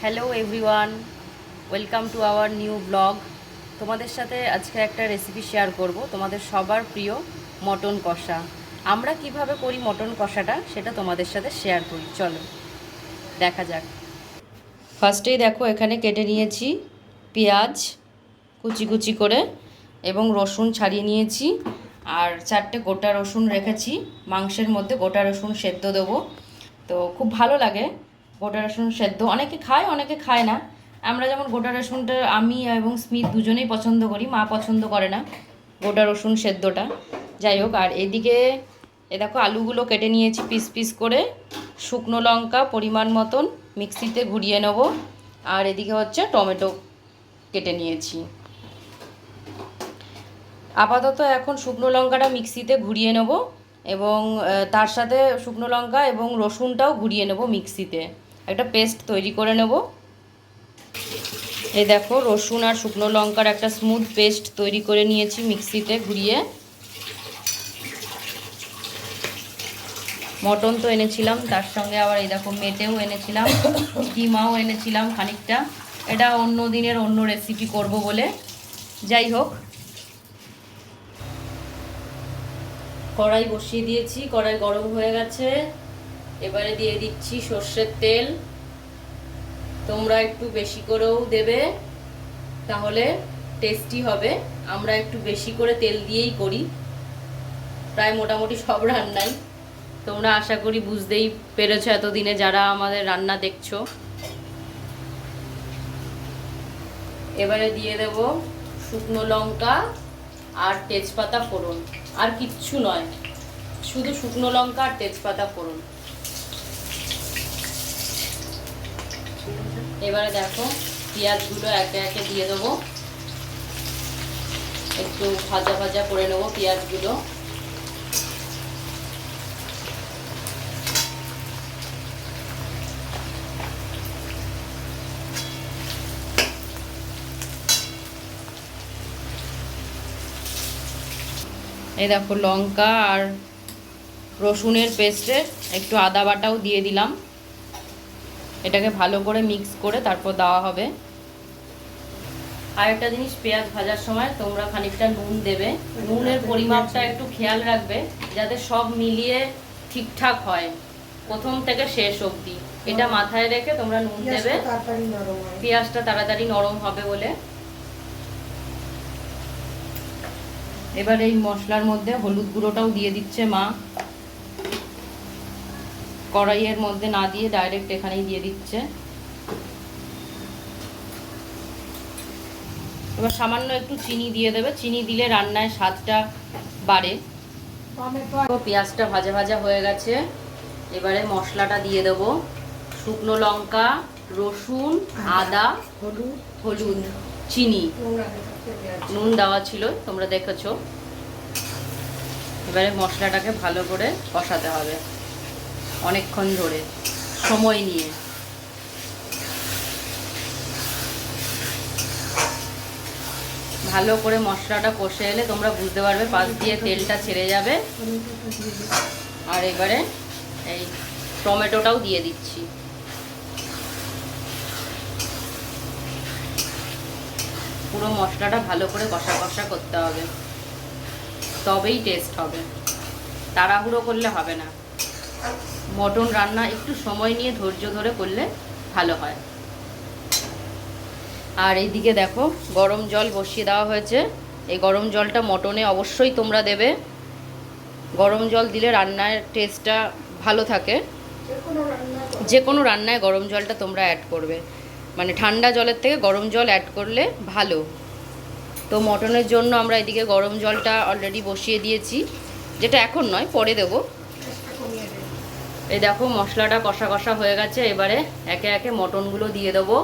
Hello everyone, welcome to our new blog. তোমাদের সাথে আজকে একটা রেসিপি শেয়ার করব, তোমাদের সবার প্রিয় মটন কষা। আমরা কিভাবে করি মটন কষাটা সেটা তোমাদের সাথে শেয়ার করি, চলো দেখা যাক। ফার্স্টেই দেখো এখানে কেটে নিয়েছি পেঁয়াজ কুচি কুচি করে এবং রসুন ছাড়িয়ে নিয়েছি, আর 4টে গোটা রসুন রেখেছি। মাংসের মধ্যে গোটা রসুন সেদ্ধ দেবো, তো খুব ভালো লাগে গোটা রসুন সেদ্ধ। অনেকে খায় অনেকে খায় না। আমরা যেমন গোটা রসুনটা আমি এবং স্মিথ দুজনেই পছন্দ করি, মা পছন্দ করে না গোটা রসুন সেদ্ধটা। যাই হোক, আর এদিকে দেখো আলুগুলো কেটে নিয়েছি পিস পিস করে, শুকনো লঙ্কা পরিমাণ মতন মিক্সিতে ঘুরিয়ে নেব, আর এদিকে হচ্ছে টমেটো কেটে নিয়েছি। আপাতত এখন শুকনো লঙ্কাটা মিক্সিতে ঘুরিয়ে নেব এবং তার সাথে শুকনো লঙ্কা এবং রসুনটাও ঘুরিয়ে নেব মিক্সিতে, একটা পেস্ট তৈরি করে নেব। এই দেখো রসুন আর শুকনো লঙ্কার একটা স্মুথ পেস্ট তৈরি করে নিয়েছি মিক্সিতে ঘুরিয়ে। মটন তো এনেছিলাম, তার সঙ্গে আবার এই দেখো মেটেও এনেছিলাম, কিমাও এনেছিলাম খানিকটা। এটা অন্য দিনের অন্য রেসিপি করব বলে। যাই হোক, কড়াই বসিয়ে দিয়েছি, কড়াই গরম হয়ে গেছে। এবারে দিয়ে দিচ্ছি সর্ষের তেল। তোমরা একটু বেশি করেও দেবে, তাহলে টেস্টি হবে। আমরা একটু বেশি করে তেল দিয়েই করি প্রায় মোটামুটি সব রান্নাই। তোমরা আশা করি বুঝতেই পেরেছো এতদিনে যারা আমাদের রান্না দেখছো। এবারে দিয়ে দেব শুকনো লঙ্কা আর তেজপাতা ফোড়ন, আর কিচ্ছু নয়, শুধু শুকনো লঙ্কা আর তেজপাতা ফোড়ন। এবারে দেখো পেঁয়াজগুলো একে একে দিয়ে দেবো, একটু ভাজা ভাজা করে নেবো পেঁয়াজগুলো। এই দেখো লঙ্কা আর রসুনের পেস্টে একটু আদা বাটাও দিয়ে দিলাম। এটাকে ভালো করে মিক্স করে তারপর দেওয়া হবে। আর একটা জিনিস, পেঁয়াজ ভাজার সময় তোমরা খানিকটা নুন দেবে। নুনের পরিমাপটা একটু খেয়াল রাখবে যাতে সব মিলিয়ে ঠিকঠাক হয় প্রথম থেকে শেষ অবধি। এটা মাথায় রেখে তোমরা নুন দেবে, পেঁয়াজটা তাড়াতাড়ি নরম হবে বলে। এবার এই মশলার মধ্যে হলুদ গুঁড়োটাও দিয়ে দিচ্ছে মা, কড়াইয়ের মধ্যে না দিয়ে ডাইরেক্ট এখানেই দিয়ে দিচ্ছে। এবার সামান্য একটু চিনি দিয়ে দেবে, চিনি দিলে রান্নায় স্বাদটা বাড়ে। পেঁয়াজটা ভাজা ভাজা হয়ে গেছে, এবারে মশলাটা দিয়ে দেব। শুকনো লঙ্কা, রসুন, আদা, হলুদ, চিনি, নুন দেওয়া ছিল তোমরা দেখেছো। এবারে মশলাটাকে ভালো করে কষাতে হবে অনেকক্ষণ ধরে, সময় নিয়ে। ভালো করে মশলাটা কষে এলে তোমরা বুঝতে পারবে পাশ দিয়ে তেলটা ছেড়ে যাবে। আর এবারে এই টমেটোটাও দিয়ে দিচ্ছি। পুরো মশলাটা ভালো করে কষা কষা করতে হবে, তবেই টেস্ট হবে। তাড়াহুড়ো করলে হবে না। মটন রান্না একটু সময় নিয়ে ধৈর্য ধরে করলে ভালো হয়। আর এইদিকে দেখো গরম জল বসিয়ে দেওয়া হয়েছে। এই গরম জলটা মটনে অবশ্যই তোমরা দেবে। গরম জল দিলে রান্নার টেস্টটা ভালো থাকে। যে কোনো রান্নায় গরম জলটা তোমরা অ্যাড করবে, মানে ঠান্ডা জলের থেকে গরম জল অ্যাড করলে ভালো। তো মটনের জন্য আমরা এদিকে গরম জলটা অলরেডি বসিয়ে দিয়েছি, যেটা এখন নয় পরে দেবো। এই দেখো মশলাটা কষা কষা হয়ে গেছে, এবারে একে একে মটনগুলো দিয়ে দেবো।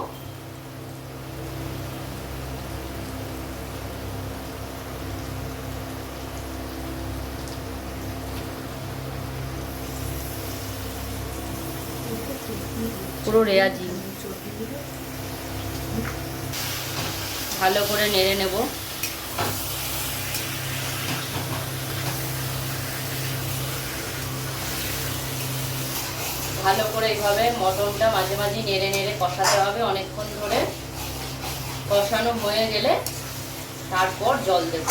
পুরো রেয়াজি ভালো করে নেড়ে নেব। ভালো করে এইভাবে মটনটা মাঝে মাঝে নেড়ে নেড়ে কষাতে হবে অনেকক্ষণ ধরে। কষানো হয়ে গেলে তারপর জল দেব।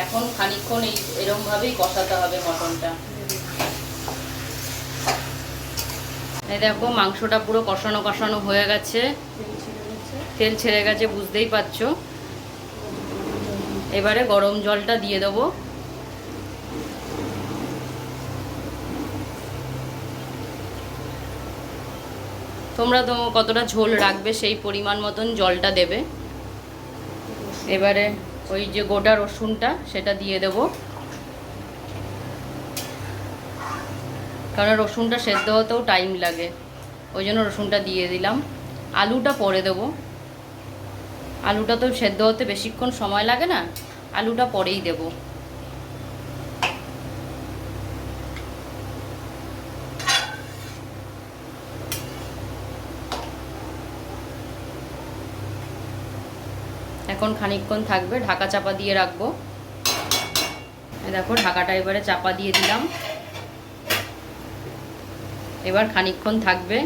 এখন খানিকক্ষণ এরমভাবেই কষাতে হবে মটনটা। এই দেখো মাংসটা পুরো কষানো কষানো হয়ে গেছে, তেল ছেড়ে গেছে, বুঝতেই পারছো। এবারে গরম জলটা দিয়ে দেবো। তোমরা তো কতটা ঝোল রাখবে সেই পরিমাণ মতন জলটা দেবে। এবারে ওই যে গোটা রসুনটা সেটা দিয়ে দেব, কারণ রসুনটা সেদ্ধ হতেও টাইম লাগে, ওই জন্য রসুনটা দিয়ে দিলাম। আলুটা পরে দেব, আলুটা তো সেদ্ধ হতে বেশিক্ষণ সময় লাগে না, আলুটা পরেই দেব। এখন খানিকক্ষণ থাকবে, ঢাকা চাপা দিয়ে রাখবো। দেখো ঢাকাটা এবারে চাপা দিয়ে দিলাম। এবার খানিকক্ষণ থাকবে,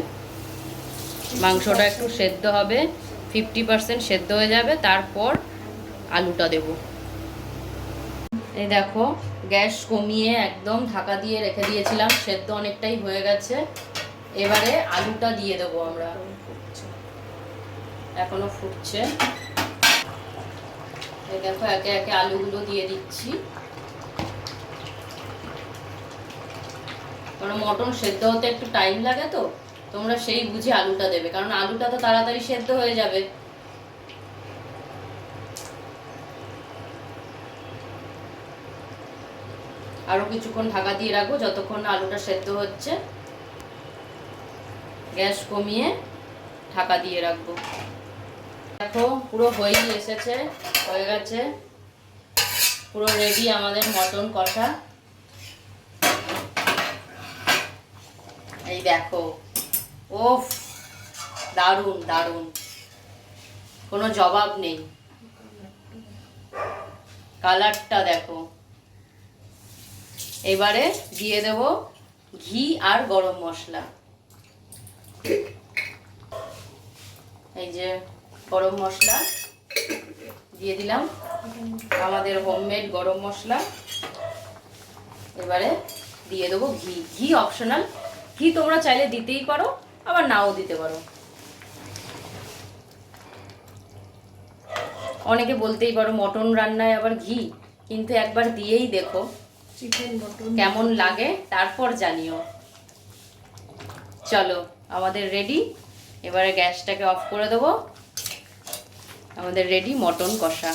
মাংসটা একটু সেদ্ধ হবে, 50% সেদ্ধ হয়ে যাবে, তারপর আলুটা দেব। এই দেখো গ্যাস কমিয়ে একদম ঢাকা দিয়ে রেখে দিয়েছিলাম, সেদ্ধ অনেকটাই হয়ে গেছে। এবারে আলুটা দিয়ে দেবো আমরা, এখনো ফুটছে। এই দেখো একে একে আলুগুলো দিয়ে দিচ্ছি, কারণ মটন সেদ্ধ হতে একটু টাইম লাগে, তো তোমরা সেই বুঝে আলুটা দেবে, কারণ আলুটা তো তাড়াতাড়ি সেদ্ধ হয়ে যাবে। আরো কিছুক্ষণ ঢাকা দিয়ে রাখবো যতক্ষণ না আলুটা সেদ্ধ হচ্ছে। গ্যাস কমিয়ে ঢাকা দিয়ে রাখবো। দেখো পুরো হয়েই এসেছে, হয়ে গেছে, পুরো রেডি আমাদের মটন কষা। এই দেখো, ওফ, দারুণ দারুণ, কোনো জবাব নেই। কালারটা দেখো। এবারে দিয়ে দেব ঘি আর গরম মশলা। এই যে গরম মশলা দিয়ে দিলাম, আমাদের হোমমেড গরম মশলা। এবারে দিয়ে দেবো ঘি। ঘি অপশনাল, ঘি তোমরা চাইলে দিতেই পারো, আবার নাও দিতে পারো। অনেকে বলতেই পারো মটন রান্নায় আবার ঘি, কিন্তু একবার দিয়েই দেখো চিকেন মটন কেমন লাগে, তারপর জানিও। চলো আমাদের রেডি। এবারে গ্যাসটাকে অফ করে দেবো। আমাদের রেডি মটন কষা।